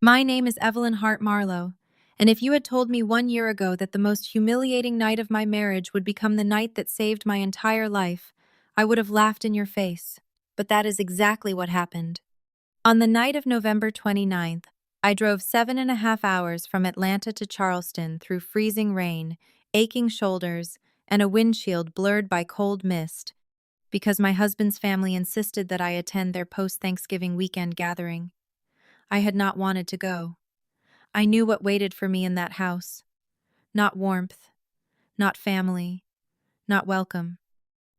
My name is Evelyn Hart Marlowe, and if you had told me 1 year ago that the most humiliating night of my marriage would become the night that saved my entire life, I would have laughed in your face. But that is exactly what happened. On the night of November 29th, I drove 7.5 hours from Atlanta to Charleston through freezing rain, aching shoulders, and a windshield blurred by cold mist, because my husband's family insisted that I attend their post-Thanksgiving weekend gathering. I had not wanted to go. I knew what waited for me in that house. Not warmth, not family, not welcome.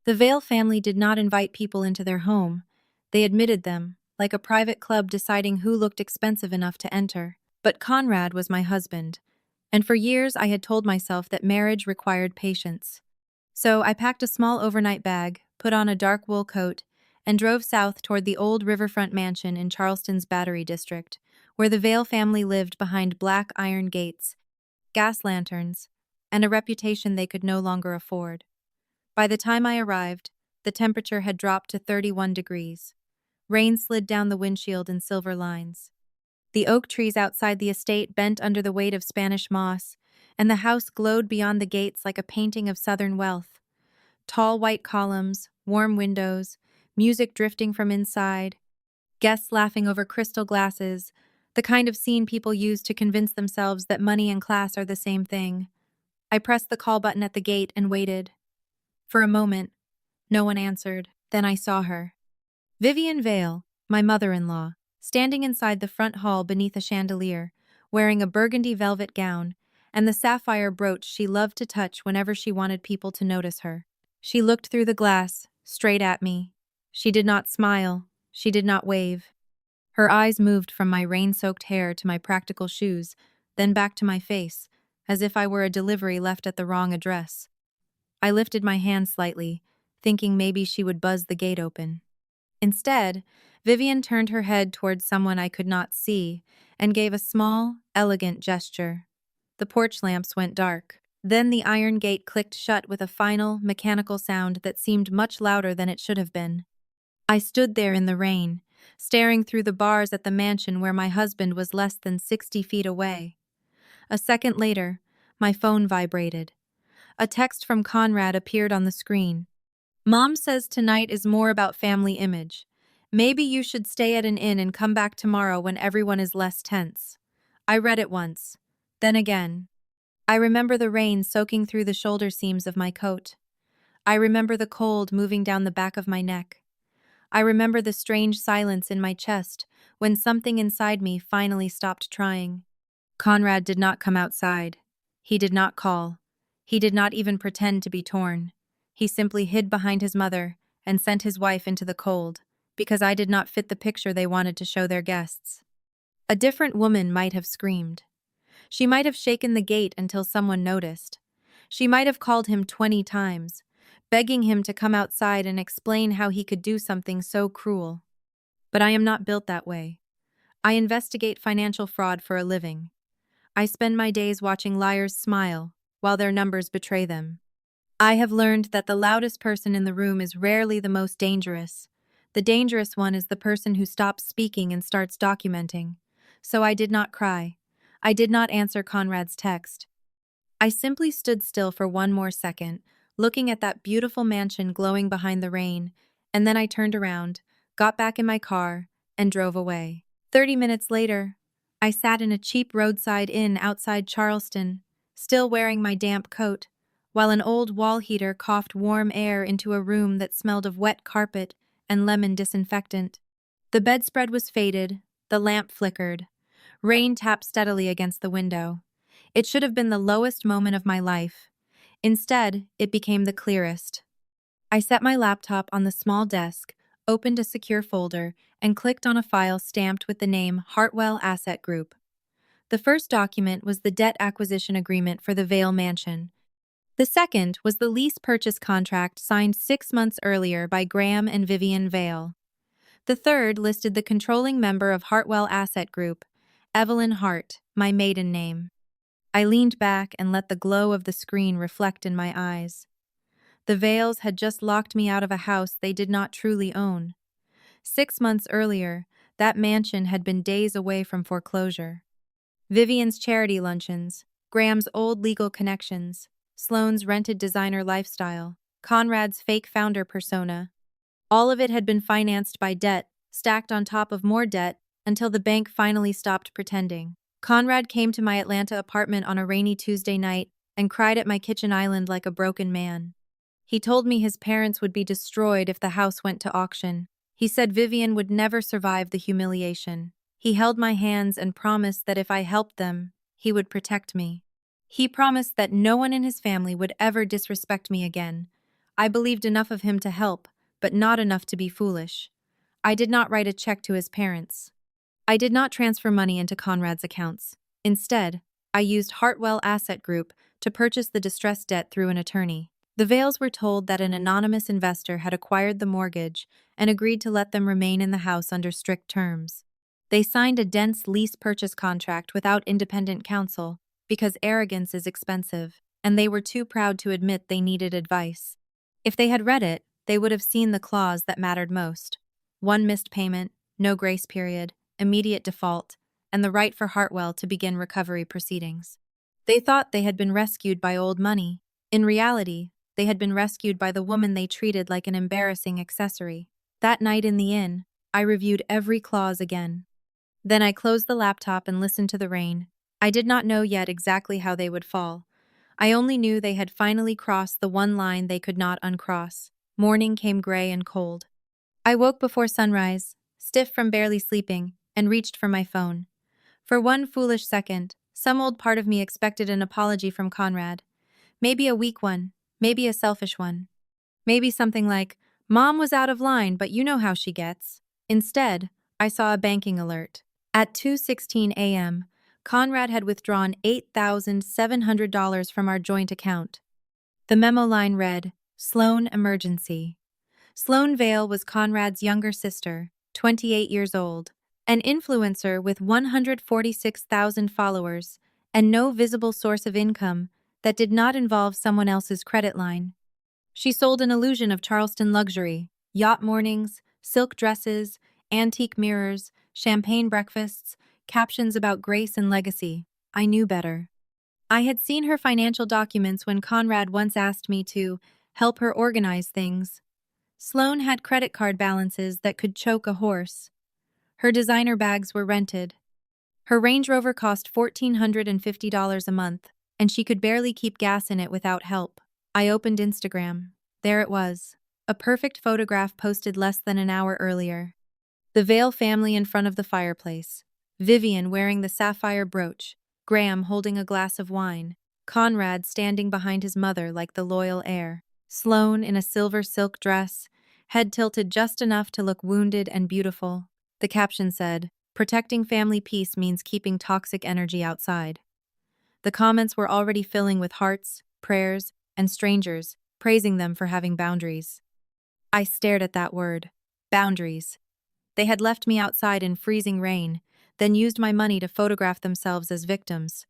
The Vale family did not invite people into their home. They admitted them, like a private club deciding who looked expensive enough to enter. But Conrad was my husband, and for years I had told myself that marriage required patience. So I packed a small overnight bag, put on a dark wool coat, and drove south toward the old riverfront mansion in Charleston's Battery District, where the Vale family lived behind black iron gates, gas lanterns, and a reputation they could no longer afford. By the time I arrived, the temperature had dropped to 31 degrees. Rain slid down the windshield in silver lines. The oak trees outside the estate bent under the weight of Spanish moss, and the house glowed beyond the gates like a painting of southern wealth. Tall white columns, warm windows, music drifting from inside, guests laughing over crystal glasses, the kind of scene people use to convince themselves that money and class are the same thing. I pressed the call button at the gate and waited. For a moment, no one answered. Then I saw her. Vivian Vale, my mother-in-law, standing inside the front hall beneath a chandelier, wearing a burgundy velvet gown and the sapphire brooch she loved to touch whenever she wanted people to notice her. She looked through the glass, straight at me. She did not smile. She did not wave. Her eyes moved from my rain-soaked hair to my practical shoes, then back to my face, as if I were a delivery left at the wrong address. I lifted my hand slightly, thinking maybe she would buzz the gate open. Instead, Vivian turned her head towards someone I could not see and gave a small, elegant gesture. The porch lamps went dark. Then the iron gate clicked shut with a final, mechanical sound that seemed much louder than it should have been. I stood there in the rain, staring through the bars at the mansion where my husband was less than 60 feet away. A second later, my phone vibrated. A text from Conrad appeared on the screen. "Mom says tonight is more about family image. Maybe you should stay at an inn and come back tomorrow when everyone is less tense." I read it once, then again. I remember the rain soaking through the shoulder seams of my coat. I remember the cold moving down the back of my neck. I remember the strange silence in my chest when something inside me finally stopped trying. Conrad did not come outside. He did not call. He did not even pretend to be torn. He simply hid behind his mother and sent his wife into the cold, because I did not fit the picture they wanted to show their guests. A different woman might have screamed. She might have shaken the gate until someone noticed. She might have called him 20 times, begging him to come outside and explain how he could do something so cruel. But I am not built that way. I investigate financial fraud for a living. I spend my days watching liars smile while their numbers betray them. I have learned that the loudest person in the room is rarely the most dangerous. The dangerous one is the person who stops speaking and starts documenting. So I did not cry. I did not answer Conrad's text. I simply stood still for one more second, looking at that beautiful mansion glowing behind the rain, and then I turned around, got back in my car, and drove away. 30 minutes later, I sat in a cheap roadside inn outside Charleston, still wearing my damp coat, while an old wall heater coughed warm air into a room that smelled of wet carpet and lemon disinfectant. The bedspread was faded, the lamp flickered. Rain tapped steadily against the window. It should have been the lowest moment of my life. Instead, it became the clearest. I set my laptop on the small desk, opened a secure folder, and clicked on a file stamped with the name Hartwell Asset Group. The first document was the debt acquisition agreement for the Vale Mansion. The second was the lease purchase contract signed 6 months earlier by Graham and Vivian Vale. The third listed the controlling member of Hartwell Asset Group, Evelyn Hart, my maiden name. I leaned back and let the glow of the screen reflect in my eyes. The Vales had just locked me out of a house they did not truly own. 6 months earlier, That mansion had been days away from foreclosure. Vivian's charity luncheons, Graham's old legal connections, Sloane's rented designer lifestyle, Conrad's fake founder persona. All of it had been financed by debt, stacked on top of more debt, until the bank finally stopped pretending. Conrad came to my Atlanta apartment on a rainy Tuesday night and cried at my kitchen island like a broken man. He told me his parents would be destroyed if the house went to auction. He said Vivian would never survive the humiliation. He held my hands and promised that if I helped them, he would protect me. He promised that no one in his family would ever disrespect me again. I believed enough of him to help, but not enough to be foolish. I did not write a check to his parents. I did not transfer money into Conrad's accounts. Instead, I used Hartwell Asset Group to purchase the distressed debt through an attorney. The Vales were told that an anonymous investor had acquired the mortgage and agreed to let them remain in the house under strict terms. They signed a dense lease purchase contract without independent counsel because arrogance is expensive, and they were too proud to admit they needed advice. If they had read it, they would have seen the clause that mattered most. One missed payment, no grace period, immediate default, and the right for Hartwell to begin recovery proceedings. They thought they had been rescued by old money. In reality, they had been rescued by the woman they treated like an embarrassing accessory. That night in the inn, I reviewed every clause again. Then I closed the laptop and listened to the rain. I did not know yet exactly how they would fall. I only knew they had finally crossed the one line they could not uncross. Morning came gray and cold. I woke before sunrise, stiff from barely sleeping, and reached for my phone. For one foolish second, some old part of me expected an apology from Conrad. Maybe a weak one, maybe a selfish one. Maybe something like, "Mom was out of line, but you know how she gets." Instead, I saw a banking alert. At 2:16 a.m., Conrad had withdrawn $8,700 from our joint account. The memo line read, "Sloane emergency." Sloane Vale was Conrad's younger sister, 28 years old, an influencer with 146,000 followers and no visible source of income that did not involve someone else's credit line. She sold an illusion of Charleston luxury, yacht mornings, silk dresses, antique mirrors, champagne breakfasts, captions about grace and legacy. I knew better. I had seen her financial documents when Conrad once asked me to help her organize things. Sloane had credit card balances that could choke a horse. Her designer bags were rented. Her Range Rover cost $1,450 a month, and she could barely keep gas in it without help. I opened Instagram. There it was, a perfect photograph posted less than an hour earlier. The Vale family in front of the fireplace. Vivian wearing the sapphire brooch, Graham holding a glass of wine, Conrad standing behind his mother like the loyal heir, Sloane in a silver silk dress, head tilted just enough to look wounded and beautiful. The caption said, "Protecting family peace means keeping toxic energy outside." The comments were already filling with hearts, prayers, and strangers, praising them for having boundaries. I stared at that word. Boundaries. They had left me outside in freezing rain, then used my money to photograph themselves as victims.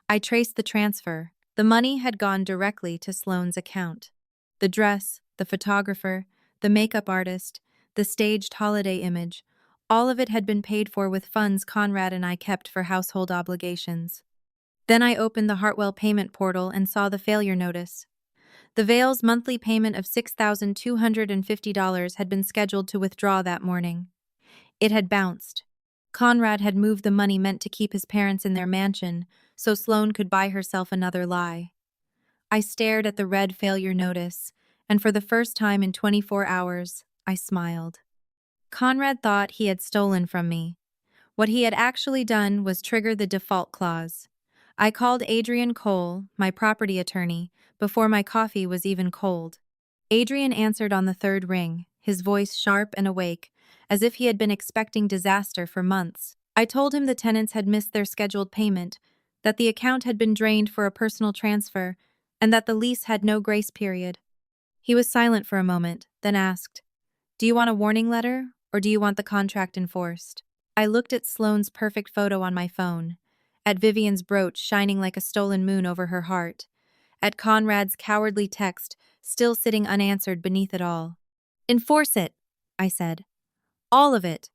I traced the transfer. The money had gone directly to Sloane's account. The dress, the photographer, the makeup artist, the staged holiday image, all of it had been paid for with funds Conrad and I kept for household obligations. Then I opened the Hartwell payment portal and saw the failure notice. The Vale's monthly payment of $6,250 had been scheduled to withdraw that morning. It had bounced. Conrad had moved the money meant to keep his parents in their mansion so Sloane could buy herself another lie. I stared at the red failure notice, and for the first time in 24 hours, I smiled. Conrad thought he had stolen from me. What he had actually done was trigger the default clause. I called Adrian Cole, my property attorney, before my coffee was even cold. Adrian answered on the third ring, his voice sharp and awake, as if he had been expecting disaster for months. I told him the tenants had missed their scheduled payment, that the account had been drained for a personal transfer, and that the lease had no grace period. He was silent for a moment, then asked, "Do you want a warning letter, or do you want the contract enforced?" I looked at Sloane's perfect photo on my phone, at Vivian's brooch shining like a stolen moon over her heart, at Conrad's cowardly text still sitting unanswered beneath it all. "Enforce it," I said. "All of it.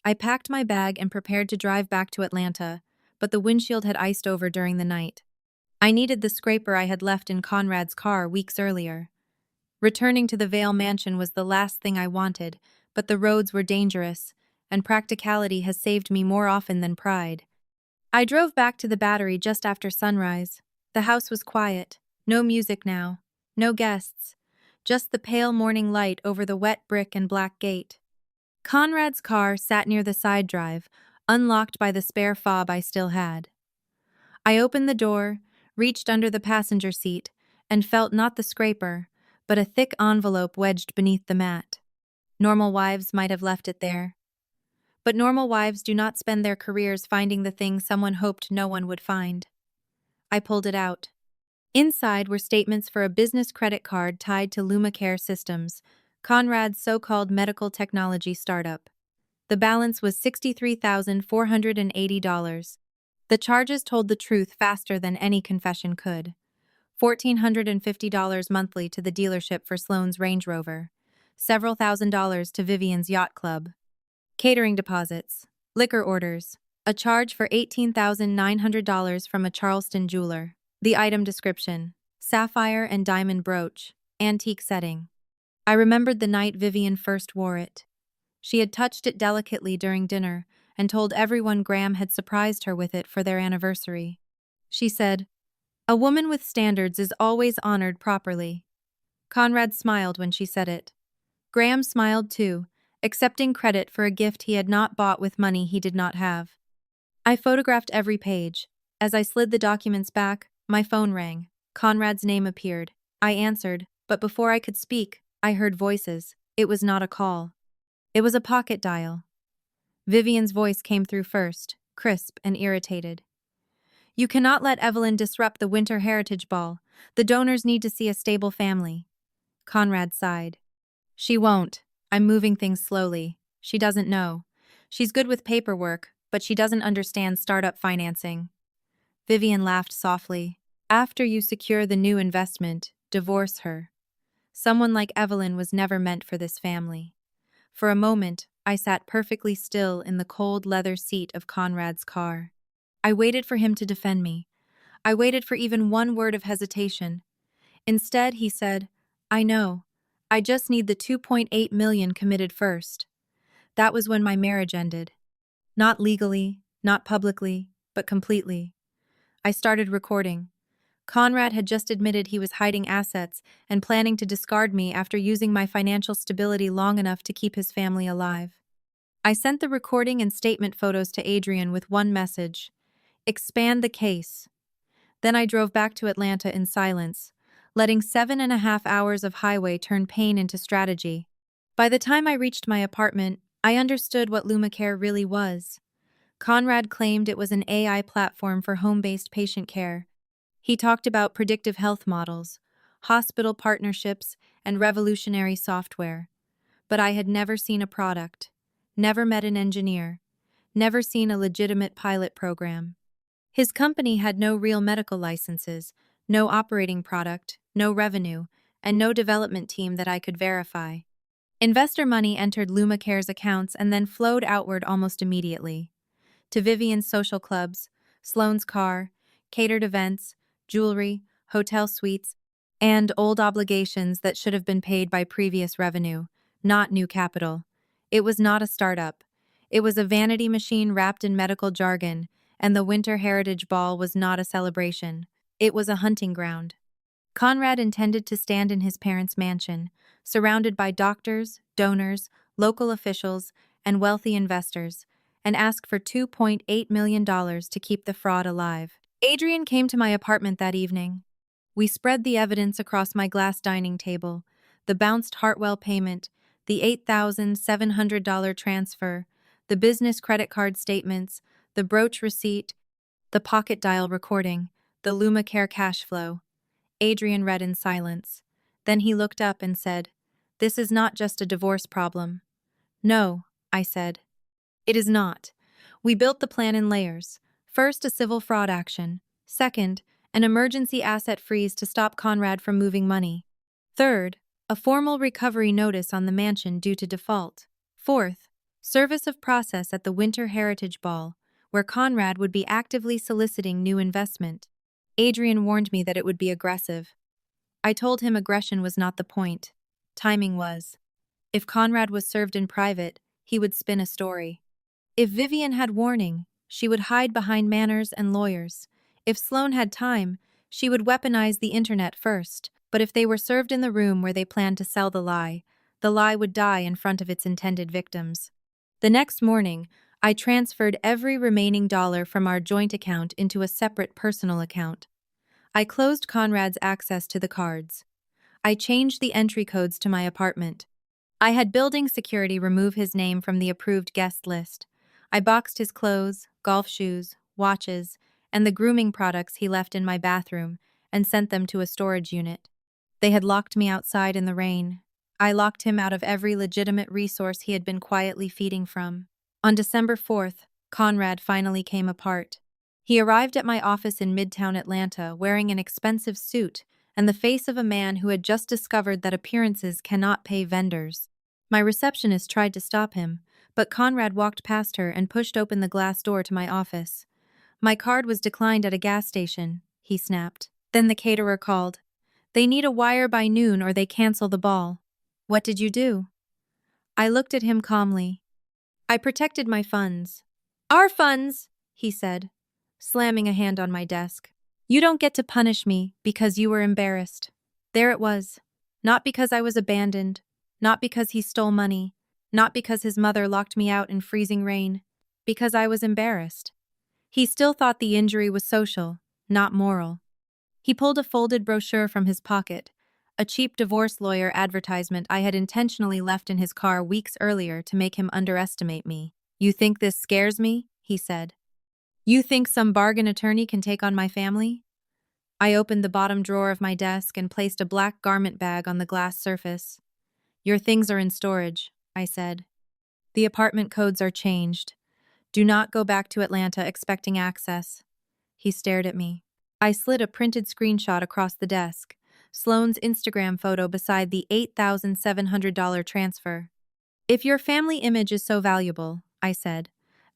I packed my bag and prepared to drive back to Atlanta, but the windshield had iced over during the night. I needed the scraper I had left in Conrad's car weeks earlier. Returning to the Vale mansion was the last thing I wanted, but the roads were dangerous, and practicality has saved me more often than pride. I drove back to the Battery just after sunrise. The house was quiet, no music now, no guests, just the pale morning light over the wet brick and black gate. Conrad's car sat near the side drive, unlocked by the spare fob I still had. I opened the door, reached under the passenger seat, and felt not the scraper, but a thick envelope wedged beneath the mat. Normal wives might have left it there. But normal wives do not spend their careers finding the thing someone hoped no one would find. I pulled it out. Inside were statements for a business credit card tied to LumaCare Systems, Conrad's so-called medical technology startup. The balance was $63,480. The charges told the truth faster than any confession could. $1,450 monthly to the dealership for Sloan's Range Rover. Several $1,000s to Vivian's yacht club. Catering deposits. Liquor orders. A charge for $18,900 from a Charleston jeweler. The item description: sapphire and diamond brooch, antique setting. I remembered the night Vivian first wore it. She had touched it delicately during dinner and told everyone Graham had surprised her with it for their anniversary. She said, "A woman with standards is always honored properly." Conrad smiled when she said it. Graham smiled too, accepting credit for a gift he had not bought with money he did not have. I photographed every page. As I slid the documents back, my phone rang. Conrad's name appeared. I answered, but before I could speak, I heard voices. It was not a call. It was a pocket dial. Vivian's voice came through first, crisp and irritated. "You cannot let Evelyn disrupt the Winter Heritage Ball. The donors need to see a stable family." Conrad sighed. "She won't. I'm moving things slowly. She doesn't know. She's good with paperwork, but she doesn't understand startup financing." Vivian laughed softly. "After you secure the new investment, divorce her. Someone like Evelyn was never meant for this family." For a moment, I sat perfectly still in the cold leather seat of Conrad's car. I waited for him to defend me. I waited for even one word of hesitation. Instead, he said, "I know. I just need the $2.8 million committed first." That was when my marriage ended. Not legally, not publicly, but completely. I started recording. Conrad had just admitted he was hiding assets and planning to discard me after using my financial stability long enough to keep his family alive. I sent the recording and statement photos to Adrian with one message: expand the case. Then I drove back to Atlanta in silence, letting 7.5 hours of highway turn pain into strategy. By the time I reached my apartment, I understood what LumaCare really was. Conrad claimed it was an AI platform for home-based patient care. He talked about predictive health models, hospital partnerships, and revolutionary software. But I had never seen a product, never met an engineer, never seen a legitimate pilot program. His company had no real medical licenses, no operating product, no revenue, and no development team that I could verify. Investor money entered LumaCare's accounts and then flowed outward almost immediately. To Vivian's social clubs, Sloan's car, catered events, jewelry, hotel suites, and old obligations that should have been paid by previous revenue, not new capital. It was not a startup. It was a vanity machine wrapped in medical jargon, and the Winter Heritage Ball was not a celebration. It was a hunting ground. Conrad intended to stand in his parents' mansion, surrounded by doctors, donors, local officials, and wealthy investors, and ask for $2.8 million to keep the fraud alive. Adrian came to my apartment that evening. We spread the evidence across my glass dining table: the bounced Hartwell payment, the $8,700 transfer, the business credit card statements, the brooch receipt, the pocket dial recording, the LumaCare cash flow. Adrian read in silence. Then he looked up and said, "This is not just a divorce problem." "No," I said. "It is not. We built the plan in layers. First, a civil fraud action. Second, an emergency asset freeze to stop Conrad from moving money. Third, a formal recovery notice on the mansion due to default. Fourth, Service of process at the Winter Heritage Ball, where Conrad would be actively soliciting new investment. Adrian warned me that it would be aggressive. I told him aggression was not the point. Timing was. If Conrad was served in private, he would spin a story. If Vivian had warning, she would hide behind manners and lawyers. If Sloane had time, she would weaponize the internet first. But if they were served in the room where they planned to sell the lie would die in front of its intended victims. The next morning, I transferred every remaining dollar from our joint account into a separate personal account. I closed Conrad's access to the cards. I changed the entry codes to my apartment. I had building security remove his name from the approved guest list. I boxed his clothes, golf shoes, watches, and the grooming products he left in my bathroom and sent them to a storage unit. They had locked me outside in the rain. I locked him out of every legitimate resource he had been quietly feeding from. On December 4th, Conrad finally came apart. He arrived at my office in Midtown Atlanta wearing an expensive suit and the face of a man who had just discovered that appearances cannot pay vendors. My receptionist tried to stop him, but Conrad walked past her and pushed open the glass door to my office. "My card was declined at a gas station," he snapped. Then the caterer called. "They need a wire by noon or they cancel the ball." "What did you do?" I looked at him calmly. "I protected my funds." "Our funds," he said, slamming a hand on my desk. "You don't get to punish me because you were embarrassed." There it was. Not because I was abandoned, not because he stole money, not because his mother locked me out in freezing rain, because I was embarrassed. He still thought the injury was social, not moral. He pulled a folded brochure from his pocket, a cheap divorce lawyer advertisement I had intentionally left in his car weeks earlier to make him underestimate me. "You think this scares me?" he said. "You think some bargain attorney can take on my family?" I opened the bottom drawer of my desk and placed a black garment bag on the glass surface. "Your things are in storage," I said. "The apartment codes are changed. Do not go back to Atlanta expecting access." He stared at me. I slid a printed screenshot across the desk, Sloane's Instagram photo beside the $8,700 transfer. "If your family image is so valuable," I said,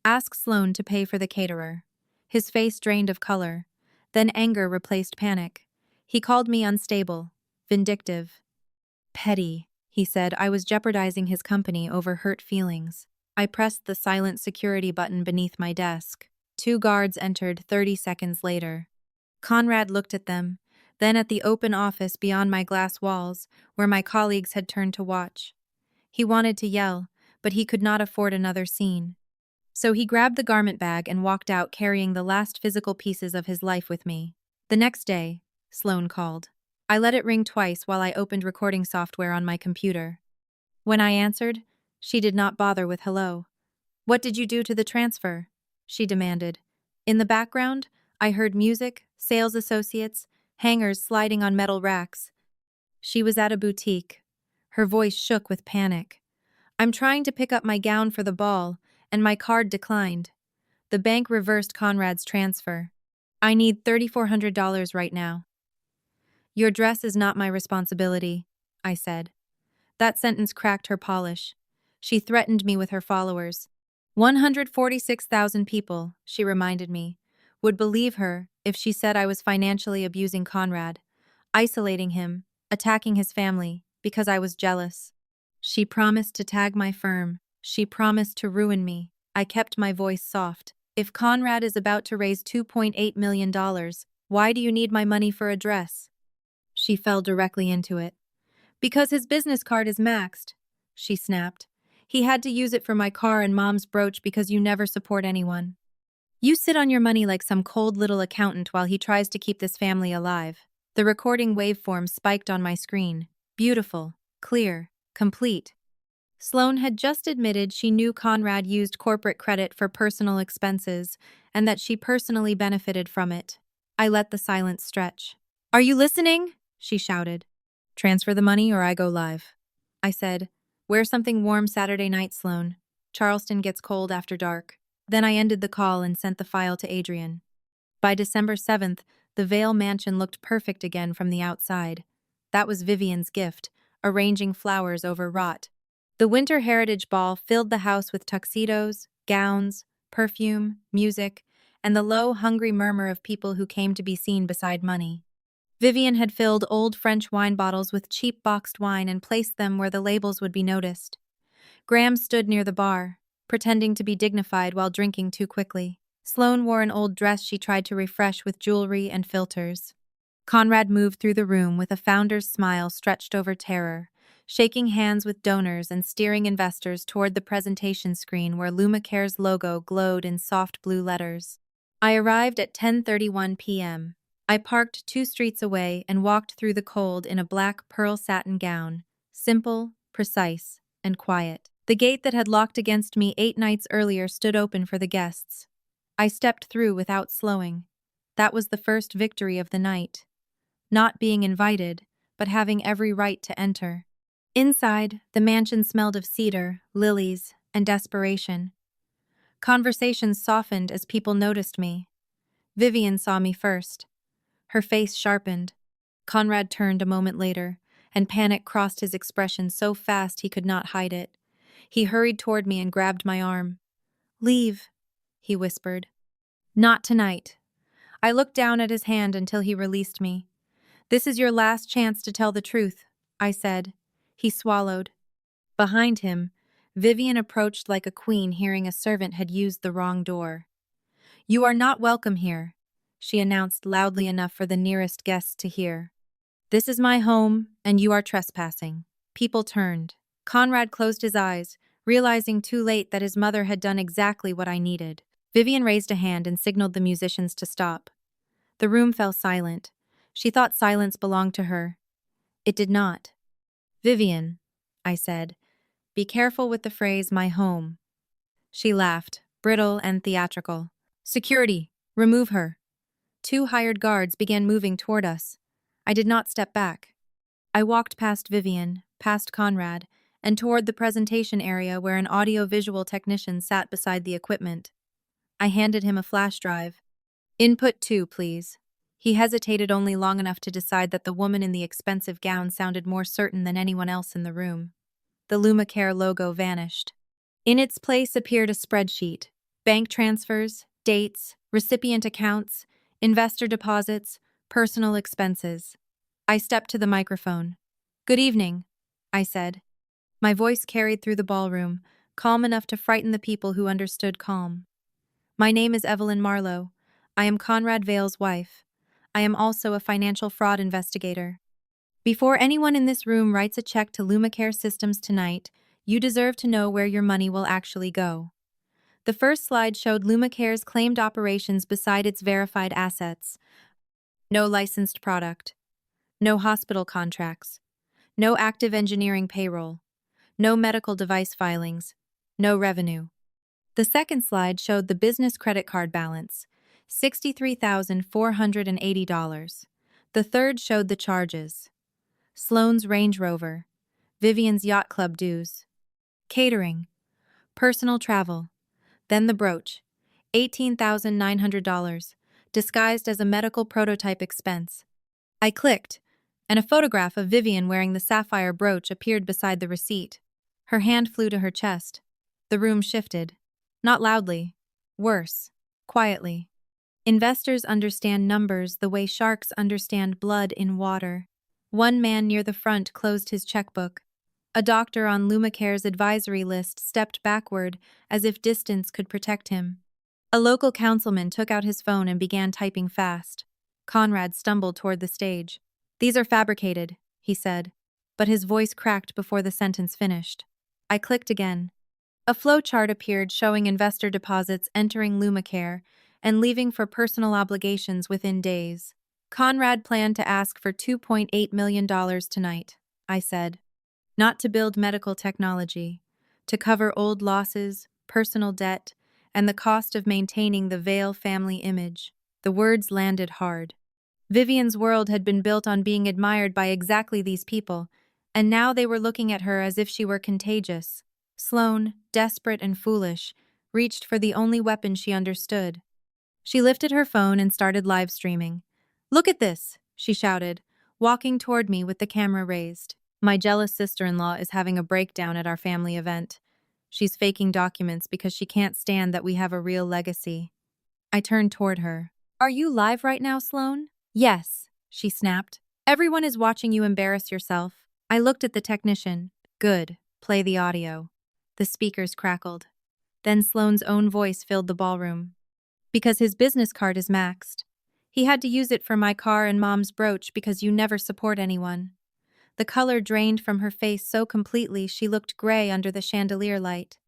"ask Sloane to pay for the caterer." His face drained of color. Then anger replaced panic. He called me unstable, vindictive. "Petty," he said. I was jeopardizing his company over hurt feelings. I pressed the silent security button beneath my desk. 2 guards entered 30 seconds later. Conrad looked at them, then at the open office beyond my glass walls, where my colleagues had turned to watch. He wanted to yell, but he could not afford another scene. So he grabbed the garment bag and walked out carrying the last physical pieces of his life with me. The next day, Sloane called. I let it ring twice while I opened recording software on my computer. When I answered, she did not bother with hello. "What did you do to the transfer?" she demanded. In the background, I heard music, sales associates, hangers sliding on metal racks. She was at a boutique. Her voice shook with panic. "I'm trying to pick up my gown for the ball, and my card declined. The bank reversed Conrad's transfer. I need $3,400 right now." "Your dress is not my responsibility," I said. That sentence cracked her polish. She threatened me with her followers. 146,000 people, she reminded me, would believe her if she said I was financially abusing Conrad, isolating him, attacking his family, because I was jealous. She promised to tag my firm. She promised to ruin me. I kept my voice soft. "If Conrad is about to raise $2.8 million, why do you need my money for a dress?" She fell directly into it. "Because his business card is maxed," she snapped. "He had to use it for my car and mom's brooch because you never support anyone. You sit on your money like some cold little accountant while he tries to keep this family alive." The recording waveform spiked on my screen. Beautiful, clear, complete. Sloane had just admitted she knew Conrad used corporate credit for personal expenses and that she personally benefited from it. I let the silence stretch. "Are you listening?" she shouted. "Transfer the money or I go live." I said, "Wear something warm Saturday night, Sloane. Charleston gets cold after dark." Then I ended the call and sent the file to Adrian. By December 7th, the Vale mansion looked perfect again from the outside. That was Vivian's gift, arranging flowers over rot. The Winter Heritage Ball filled the house with tuxedos, gowns, perfume, music, and the low, hungry murmur of people who came to be seen beside money. Vivian had filled old French wine bottles with cheap boxed wine and placed them where the labels would be noticed. Graham stood near the bar, pretending to be dignified while drinking too quickly. Sloane wore an old dress she tried to refresh with jewelry and filters. Conrad moved through the room with a founder's smile stretched over terror, shaking hands with donors and steering investors toward the presentation screen where Lumacare's logo glowed in soft blue letters. I arrived at 10:31 p.m. I parked 2 streets away and walked through the cold in a black pearl satin gown, simple, precise, and quiet. The gate that had locked against me 8 nights earlier stood open for the guests. I stepped through without slowing. That was the first victory of the night. Not being invited, but having every right to enter. Inside, the mansion smelled of cedar, lilies, and desperation. Conversations softened as people noticed me. Vivian saw me first. Her face sharpened. Conrad turned a moment later, and panic crossed his expression so fast he could not hide it. He hurried toward me and grabbed my arm. "Leave," he whispered. "Not tonight." I looked down at his hand until he released me. "This is your last chance to tell the truth," I said. He swallowed. Behind him, Vivian approached like a queen hearing a servant had used the wrong door. "You are not welcome here," she announced loudly enough for the nearest guests to hear. "This is my home, and you are trespassing." People turned. Conrad closed his eyes, realizing too late that his mother had done exactly what I needed. Vivian raised a hand and signaled the musicians to stop. The room fell silent. She thought silence belonged to her. It did not. "Vivian," I said, "be careful with the phrase 'my home.'" She laughed, brittle and theatrical. "Security, remove her." 2 hired guards began moving toward us. I did not step back. I walked past Vivian, past Conrad, and toward the presentation area where an audio-visual technician sat beside the equipment. I handed him a flash drive. "Input 2, please." He hesitated only long enough to decide that the woman in the expensive gown sounded more certain than anyone else in the room. The Lumacare logo vanished. In its place appeared a spreadsheet: bank transfers, dates, recipient accounts, investor deposits, personal expenses. I stepped to the microphone. "Good evening," I said. My voice carried through the ballroom, calm enough to frighten the people who understood calm. "My name is Evelyn Marlowe. I am Conrad Vale's wife. I am also a financial fraud investigator. Before anyone in this room writes a check to Lumacare Systems tonight, you deserve to know where your money will actually go." The first slide showed Lumacare's claimed operations beside its verified assets. No licensed product. No hospital contracts. No active engineering payroll. No medical device filings. No revenue. The second slide showed the business credit card balance, $63,480. The third showed the charges: Sloane's Range Rover, Vivian's Yacht Club dues, catering, personal travel, then the brooch, $18,900, disguised as a medical prototype expense. I clicked, and a photograph of Vivian wearing the sapphire brooch appeared beside the receipt. Her hand flew to her chest. The room shifted. Not loudly. Worse. Quietly. Investors understand numbers the way sharks understand blood in water. One man near the front closed his checkbook. A doctor on Lumacare's advisory list stepped backward as if distance could protect him. A local councilman took out his phone and began typing fast. Conrad stumbled toward the stage. "These are fabricated," he said, but his voice cracked before the sentence finished. I clicked again. A flowchart appeared showing investor deposits entering Lumacare and leaving for personal obligations within days. Conrad planned to ask for $2.8 million tonight, I said. Not to build medical technology, to cover old losses, personal debt, and the cost of maintaining the Vale family image. The words landed hard. Vivian's world had been built on being admired by exactly these people, and now they were looking at her as if she were contagious. Sloane, desperate and foolish, reached for the only weapon she understood. She lifted her phone and started live streaming. "Look at this," she shouted, walking toward me with the camera raised. My jealous sister-in-law is having a breakdown at our family event. She's faking documents because she can't stand that we have a real legacy. I turned toward her. Are you live right now, Sloane? Yes, she snapped. Everyone is watching you embarrass yourself. I looked at the technician. Good. Play the audio. The speakers crackled. Then Sloane's own voice filled the ballroom. Because his business card is maxed. He had to use it for my car and Mom's brooch because you never support anyone. The color drained from her face so completely she looked gray under the chandelier light.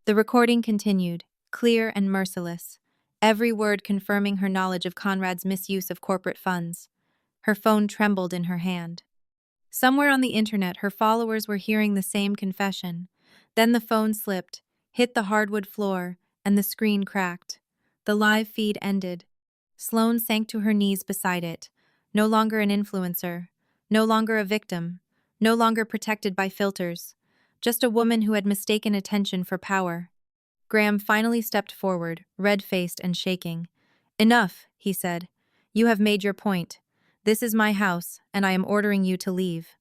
The recording continued, clear and merciless, every word confirming her knowledge of Conrad's misuse of corporate funds. Her phone trembled in her hand. Somewhere on the internet, her followers were hearing the same confession. Then the phone slipped, hit the hardwood floor, and the screen cracked. The live feed ended. Sloane sank to her knees beside it, no longer an influencer, no longer a victim, no longer protected by filters, just a woman who had mistaken attention for power. Graham finally stepped forward, red-faced and shaking. Enough, he said. You have made your point. This is my house, and I am ordering you to leave.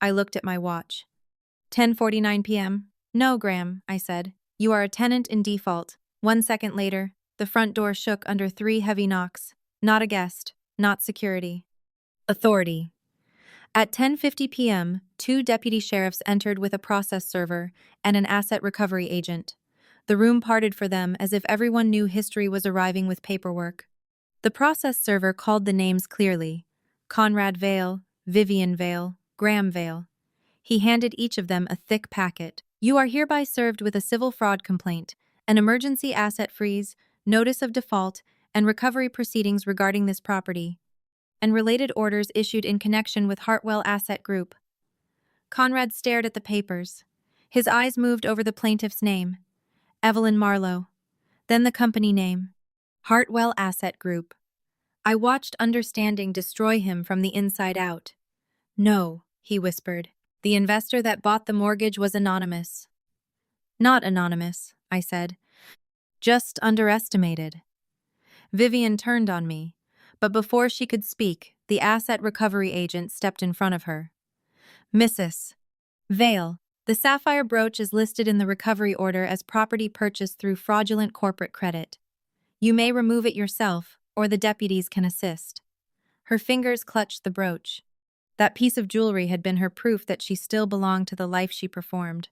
I looked at my watch. 10:49 p.m. No, Graham, I said. You are a tenant in default. 1 second later, the front door shook under 3 heavy knocks. Not a guest, not security. Authority. At 10:50 p.m., 2 deputy sheriffs entered with a process server and an asset recovery agent. The room parted for them as if everyone knew history was arriving with paperwork. The process server called the names clearly. Conrad Vale, Vivian Vale, Graham Vale. He handed each of them a thick packet. You are hereby served with a civil fraud complaint, an emergency asset freeze, notice of default, and recovery proceedings regarding this property, and related orders issued in connection with Hartwell Asset Group. Conrad stared at the papers. His eyes moved over the plaintiff's name, Evelyn Marlowe, then the company name, Hartwell Asset Group. I watched understanding destroy him from the inside out. No, he whispered. The investor that bought the mortgage was anonymous. Not anonymous, I said. Just underestimated. Vivian turned on me, but before she could speak, the asset recovery agent stepped in front of her. Mrs. Vale, the sapphire brooch is listed in the recovery order as property purchased through fraudulent corporate credit. You may remove it yourself, or the deputies can assist. Her fingers clutched the brooch. That piece of jewelry had been her proof that she still belonged to the life she performed.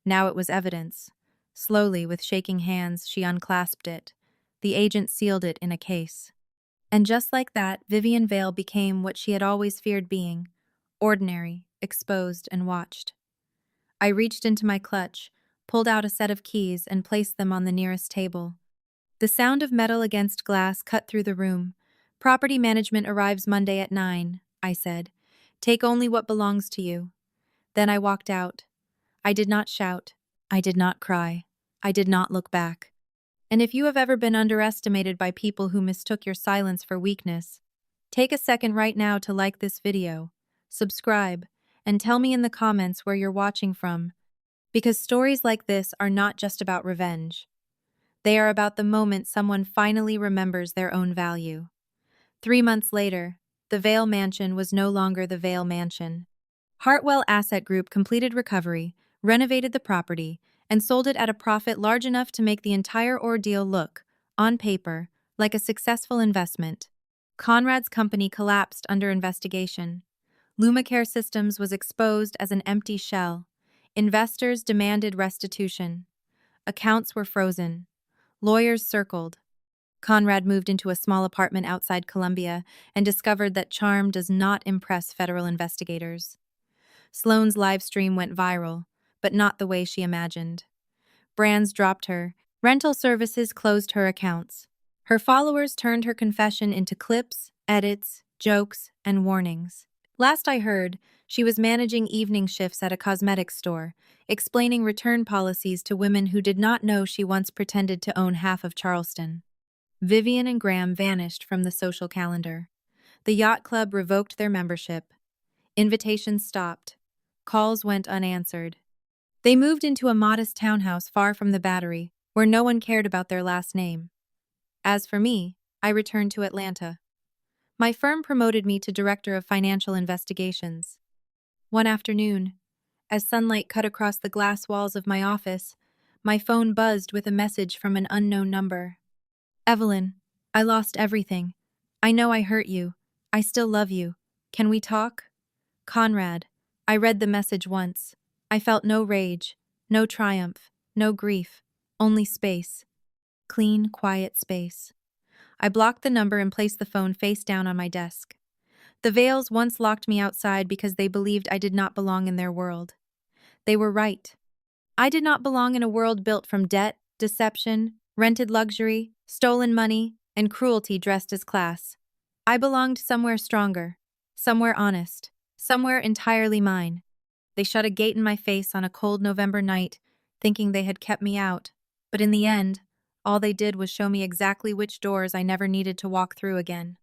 Now it was evidence. Slowly, with shaking hands, she unclasped it. The agent sealed it in a case. And just like that, Vivian Vale became what she had always feared being: ordinary, exposed, and watched. I reached into my clutch, pulled out a set of keys, and placed them on the nearest table. The sound of metal against glass cut through the room. Property management arrives Monday at 9, I said. Take only what belongs to you. Then I walked out. I did not shout. I did not cry. I did not look back. And if you have ever been underestimated by people who mistook your silence for weakness, take a second right now to like this video, subscribe, and tell me in the comments where you're watching from. Because stories like this are not just about revenge. They are about the moment someone finally remembers their own value. 3 months later, the Vale Mansion was no longer the Vale Mansion. Hartwell Asset Group completed recovery, renovated the property, and sold it at a profit large enough to make the entire ordeal look, on paper, like a successful investment. Conrad's company collapsed under investigation. Lumacare Systems was exposed as an empty shell. Investors demanded restitution. Accounts were frozen. Lawyers circled. Conrad moved into a small apartment outside Columbia and discovered that charm does not impress federal investigators. Sloane's live stream went viral, but not the way she imagined. Brands dropped her. Rental services closed her accounts. Her followers turned her confession into clips, edits, jokes, and warnings. Last I heard, she was managing evening shifts at a cosmetics store, explaining return policies to women who did not know she once pretended to own half of Charleston. Vivian and Graham vanished from the social calendar. The yacht club revoked their membership. Invitations stopped. Calls went unanswered. They moved into a modest townhouse far from the Battery, where no one cared about their last name. As for me, I returned to Atlanta. My firm promoted me to Director of Financial Investigations. One afternoon, as sunlight cut across the glass walls of my office, my phone buzzed with a message from an unknown number. Evelyn, I lost everything. I know I hurt you. I still love you. Can we talk? Conrad. I read the message once. I felt no rage, no triumph, no grief, only space. Clean, quiet space. I blocked the number and placed the phone face down on my desk. The Vales once locked me outside because they believed I did not belong in their world. They were right. I did not belong in a world built from debt, deception, rented luxury, stolen money, and cruelty dressed as class. I belonged somewhere stronger, somewhere honest, somewhere entirely mine. They shut a gate in my face on a cold November night, thinking they had kept me out. But in the end, all they did was show me exactly which doors I never needed to walk through again.